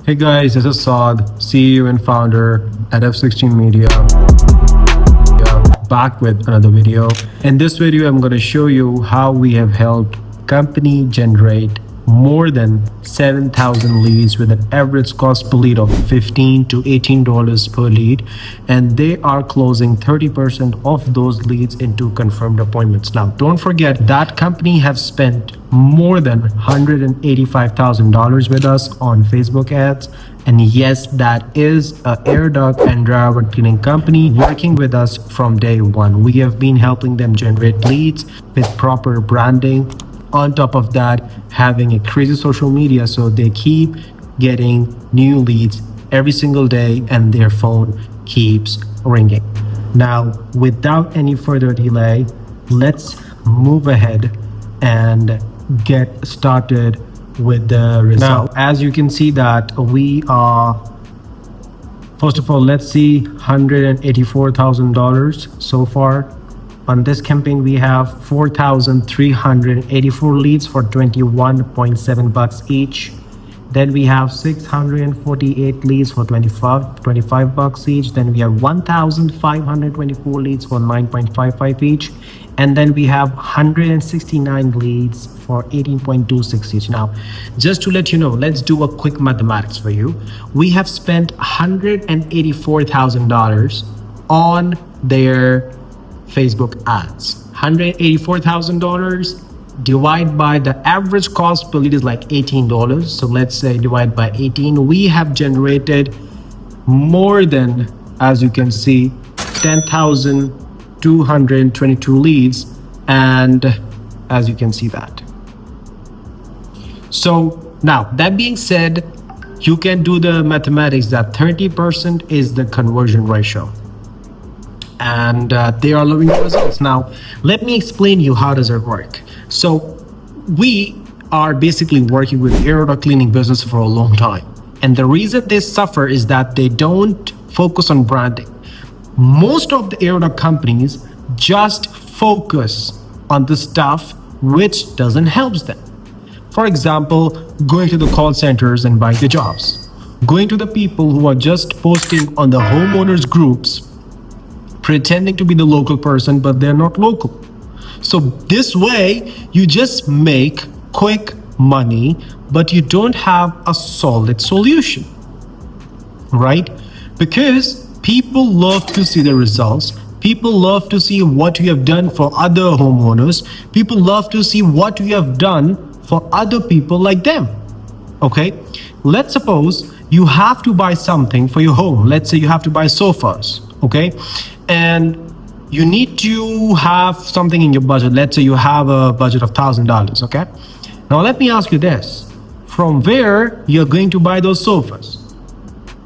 Hey guys, this is Saad, CEO and founder at F16 Media, back with another video. In this video, I'm going to show you how we have helped company generate more than 7,000 leads with an average cost per lead of $15 to $18 per lead, and they are closing 30% of those leads into confirmed appointments. Now, don't forget that company have spent more than $185,000 with us on Facebook ads. And yes, that is a air duct and dryer cleaning company working with us from day one. We have been helping them generate leads with proper branding. On top of that, having a crazy social media, so they keep getting new leads every single day and their phone keeps ringing. Now, without any further delay, let's move ahead and get started with the result. Now, as you can see that we are, first of all, let's see $184,000 so far. On this campaign, we have 4,384 leads for 21.7 bucks each. Then we have 648 leads for 25 bucks each. Then we have 1,524 leads for 9.55 each. And then we have 169 leads for 18.26 each. Now, just to let you know, let's do a quick mathematics for you. We have spent $184,000 on their Facebook ads. $184,000 divided by the average cost per lead is like $18. So let's say divide by 18. We have generated more than, as you can see, 10,222 leads, and as you can see that. So now, that being said, you can do the mathematics that 30% is the conversion ratio, and they are loving the results. Now, let me explain you how does it work. So we are basically working with air duct cleaning business for a long time, and the reason they suffer is that they don't focus on branding. Most of the air duct companies just focus on the stuff which doesn't help them. For example, going to the call centers and buying the jobs, going to the people who are just posting on the homeowners groups, pretending to be the local person, but they're not local. So this way, you just make quick money, but you don't have a solid solution, right? Because people love to see the results. People love to see what you have done for other homeowners. People love to see what you have done for other people like them. Okay, let's suppose you have to buy something for your home. Let's say you have to buy sofas, okay? And you need to have something in your budget. Let's say you have a budget of $1,000, okay? Now let me ask you this. From where you're going to buy those sofas?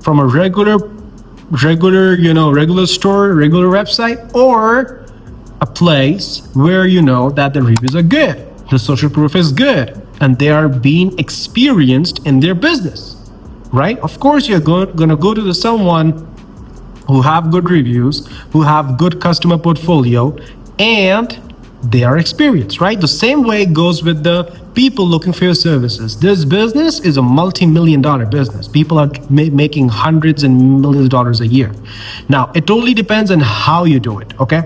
From a regular store, regular website, or a place where you know that the reviews are good, the social proof is good, and they are being experienced in their business, right? Of course, you're gonna go to someone who have good reviews, who have good customer portfolio, and they are experienced, right? The same way goes with the people looking for your services. This business is a multi-million-dollar business. People are making hundreds and millions of dollars a year. Now, it totally depends on how you do it, okay?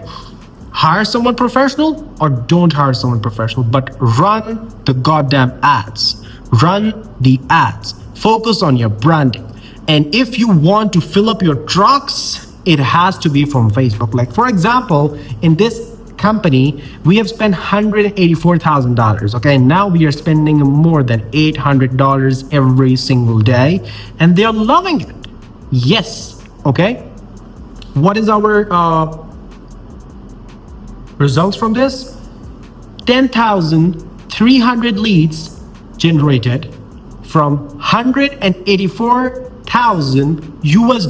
Hire someone professional or don't hire someone professional, but run the goddamn ads. Run the ads. Focus on your branding. And if you want to fill up your trucks, it has to be from Facebook. Like, for example, in this company, we have spent $184,000, okay? Now we are spending more than $800 every single day, and they're loving it. Yes, okay? What is our results from this? 10,300 leads generated from $184,000 US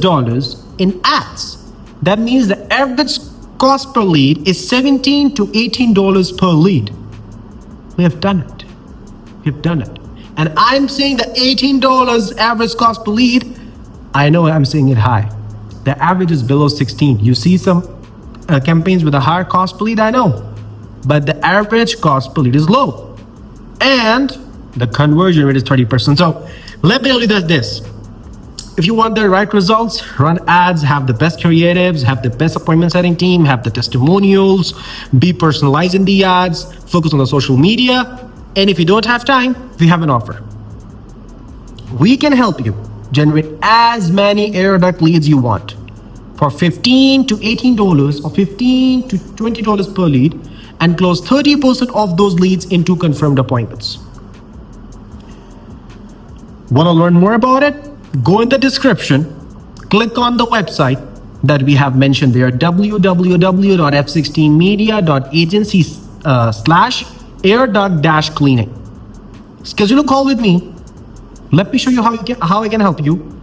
in ads. That means the average cost per lead is $17 to $18 per lead. We have done it. We've done it. And I'm saying the $18 average cost per lead, I know I'm saying it high. The average is below 16. You see some campaigns with a higher cost per lead, I know. But the average cost per lead is low. And the conversion rate is 30%. So let me tell you this. If you want the right results, run ads, have the best creatives, have the best appointment setting team, have the testimonials, be personalized in the ads, focus on the social media. And if you don't have time, we have an offer. We can help you generate as many air duct leads you want for $15 to $18 or $15 to $20 per lead, and close 30% of those leads into confirmed appointments. Want to learn more about it? Go in the description, click on the website that we have mentioned there, www.f16media.agency/air-duct-cleaning. Schedule a call with me. Let me show you how I can help you,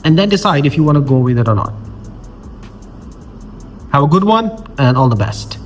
and then decide if you want to go with it or not. Have a good one and all the best.